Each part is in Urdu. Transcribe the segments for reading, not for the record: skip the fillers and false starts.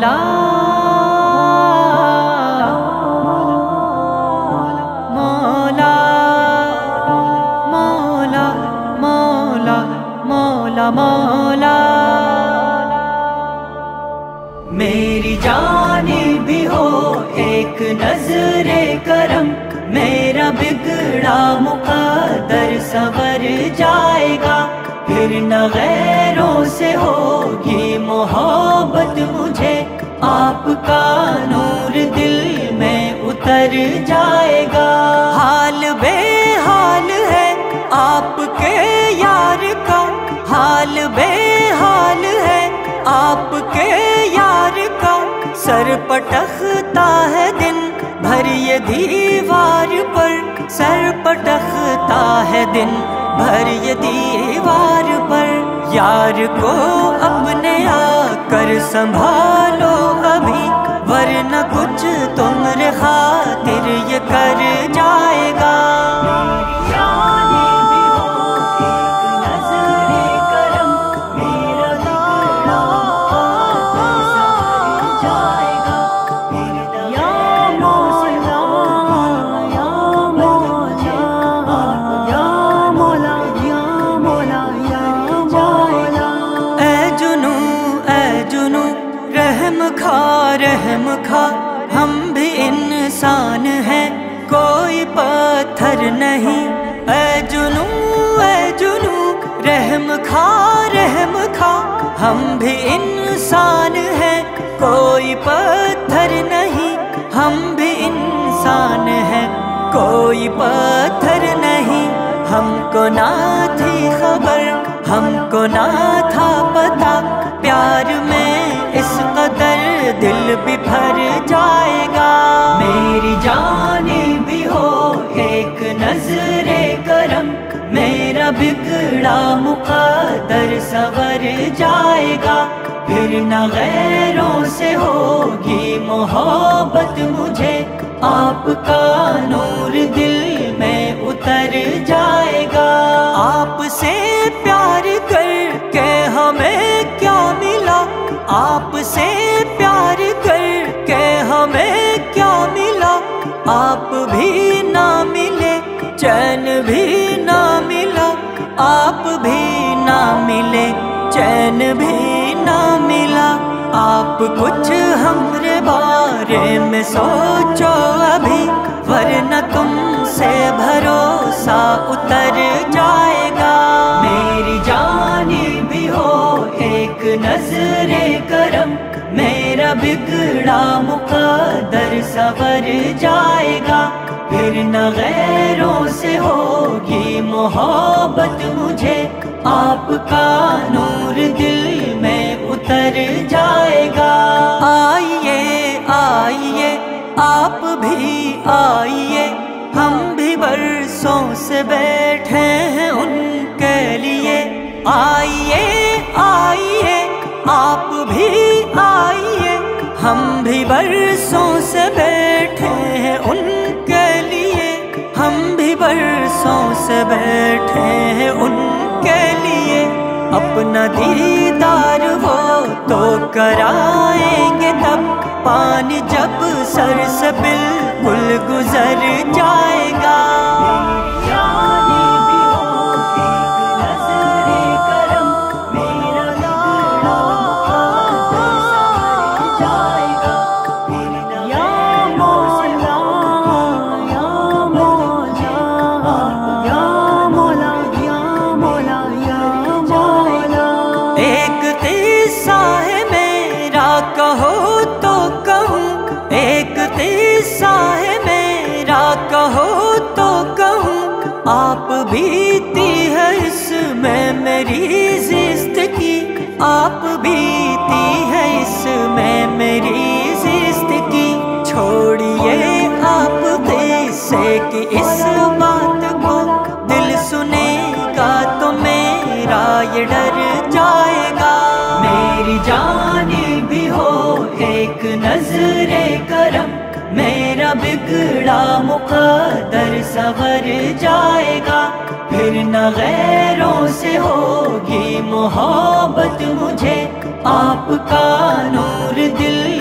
مولا مولا مولا مولا مولا مولا میری جانب بھی ہو ایک نظر کرم، میرا بگڑا مقدر سنور جائے گا، پھر نہ غیروں سے ہوگی محبت مجھے، آپ کا نور دل میں اتر جائے گا۔ حال بے حال ہے آپ کے یار کا، حال بے حال ہے آپ کے یار کا، سر پٹختا ہے دن بھر یہ دیوار پر، سر پٹختا ہے دن بھر یہ دیوار پر، یار کو اپنے آ کر سنبھالو ابھی، ورنہ کچھ تمہارے خاطر یہ کر جائے گا۔ رحم کھا ہم بھی انسان ہیں کوئی پتھر نہیں، اے جنو رحم کھا ہم بھی انسان ہیں کوئی پتھر نہیں، ہم بھی انسان ہیں کوئی پتھر نہیں، ہم کو نہ تھی خبر ہم کو نہ تھا پتہ، پیار میں اس قدر دل بکھر جائے گا۔ میری جانب بھی ہو ایک نظر کرم، میرا بگڑا مقدر سنور جائے گا، پھر نہ غیروں سے ہوگی محبت مجھے، آپ کا نور دل میں اتر جائے گا۔ آپ سے پیار کر کے ہمیں کیا ملا، آپ سے پیار کر کے ہمیں کیا ملا، آپ بھی نہ ملے چین بھی نہ ملا، آپ بھی نہ ملے چین بھی نہ ملا، آپ کچھ ہمارے بارے میں سوچو ابھی، ورنہ تم سے بھروسہ اتر جائے گا۔ میری جانب بھی ہو ایک نظر کرم، میرا بگڑا مقدر سنور جائے گا، پھر نہ غیروں سے ہوگی محبت مجھے، آپ کا نور دل میں اتر جائے گا۔ آئیے آئیے آپ بھی آئیے، ہم بھی برسوں سے بیٹھے ہیں ان کے لیے، آئیے آئیے آپ بھی آئیے، ہم بھی برسوں سے بیٹھے ہیں ان کے لیے، ہم بھی برسوں سے بیٹھے ہیں ان کے لیے، اپنا دیدار وہ تو کرائیں گے تب، پانی جب سر سے بالکل گزر جائے گا۔ کہو تو کہوں آپ بیتی ہے اس میں میری زیست کی، آپ بیتی ہے اس میں میری زیست کی، چھوڑیے آپ قصے کی اس بات کو، دل سنے گا تو میرا یہ ڈر جائے گا۔ میری جانب بھی ہو ایک نظر کرم، میرا بگڑا مقدر سنور جائے گا، پھر نہ غیروں سے ہوگی محبت مجھے، آپ کا نور دل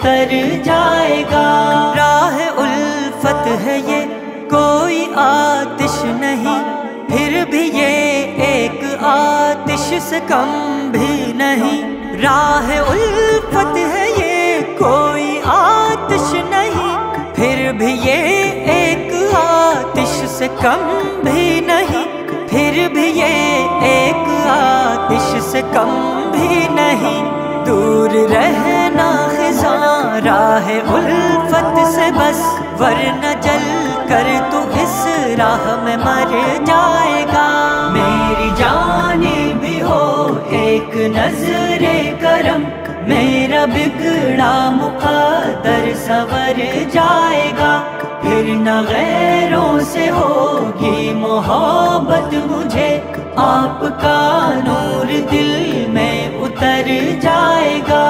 اتر جائے گا۔ راہ الفت ہے یہ کوئی آتش نہیں، پھر بھی یہ ایک آتش سے کم بھی نہیں۔ راہ الفت ہے یہ کوئی آتش نہیں، پھر بھی یہ ایک آتش سے کم بھی نہیں، پھر بھی یہ ایک آتش سے کم بھی نہیں۔ دور رہنا خزاں راہ الفت سے بس، ورنہ جل کر تو اس راہ میں مر جائے گا۔ میری جانب بھی ہو ایک نظر کرم، میرا بگڑا مقدر سنور جائے گا۔ پھر نہ غیروں سے ہوگی محبت مجھے، آپ کا نور دل میں اتر جائے گا۔